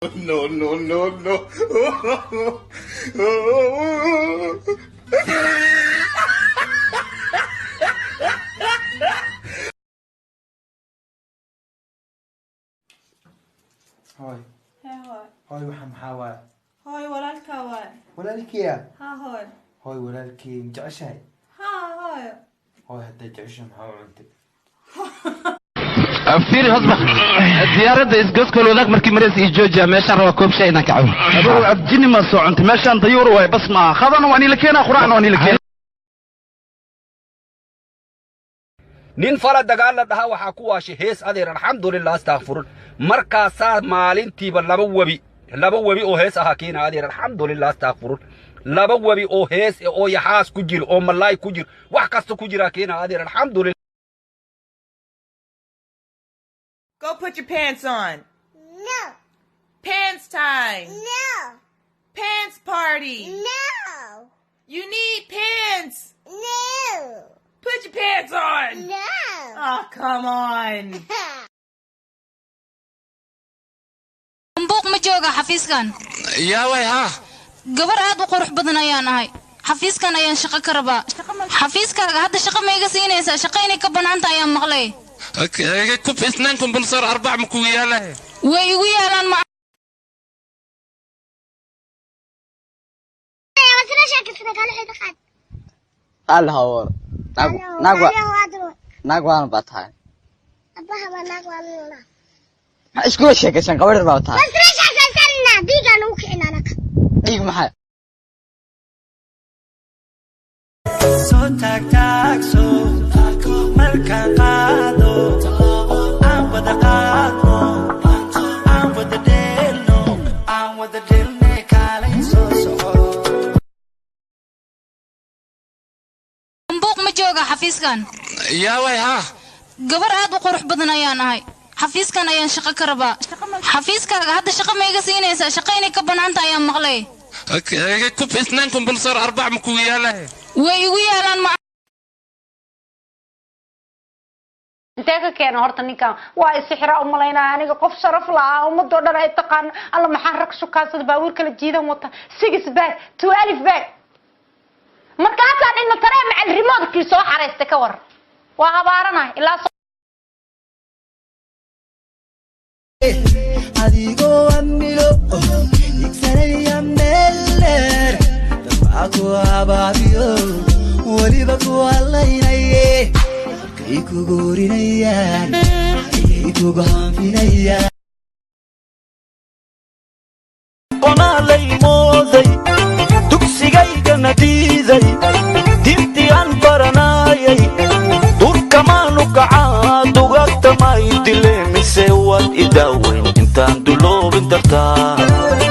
No, no, no, no. هاي هاي هاي وحم حواي هاي walaalka waay walaalkiya ها هاي هاي walaalkii jeceshahay ها هاي هاي hadday jeceshahay maxaa u cuntay أفير هضبة زيارة إسقاط كل وذاك مركي مريس إيجوجا ماشان روا كوب شيء نكعو أبو عبدني ما سو أنت ماشان طيور واي بس ما خذنا واني لكينا خرعنا واني لكينا nin fala dagaal la dhaha waxa ku waashay hees adeer alxamdulillah astaghfirun markaasa maalintiiba laba wabi oo hees aha kiina adeer alxamdulillah astaghfirun laba wabi oo hees oo yaxaas ku jiro oo malaay ku jiro wax kasta ku jira kiina adeer alxamdulillah. Go put your pants on. No. Pants time. No. Pants party. No. You need pants. No. Put your pants on. No. Oh, come on. buuq ma jooga xafiiskan يا وي ها gabar aad u qurux badan ayaan ahay xafiiskan ayaan shaqo ka rabaa xafiiskaaga hadda shaqo ma iga siinaysaa shaqo inay ka banaanta ayaan maqlay كوب اثنينكم بنصير 4 مكوياله way igu yaalaan ma قال هور ناقوان باتهاي اسكو شيكسان قبر باتهاي ديق maxay soo taagtaagso marka qaado aan wada qaadno aan wada dheelne kaalay soo soco buuq ma jooga xafiiskan يا وي ها gabar aad u qurux badan ayaan ahay xafiiskan ayaan shaqo ka rabaa xafiiskaaga hadda shaqo ma iga siinaysaa shaqo inay ka banaanta ayaan maqlay كوب اثنينكم بنصير 4 مكوياله way igu yaalaan ma intee ka keenay horta ninkan waa isixira u malaynaa aniga qof sharaf laa ummadoo dhan ay taqaan alla maxaan rag sukaansada baabuur kala jiidan wata 6 bag 12 bag markaasaan inna taree macal remote-kii soo xareystay ka war waa habaaranahay ilaa adigoo amilo igsanaya meeler dabcaku abaabiyo weliba ku hadlaynaye kay kugu orinayaan kay kugu hanfinayaan qonaalay mooday dugsigayga diiday dintii aan baranayay durkamaanu kacaa dugagtamay dileemise waad idaaweyn intaan duloobin dartaa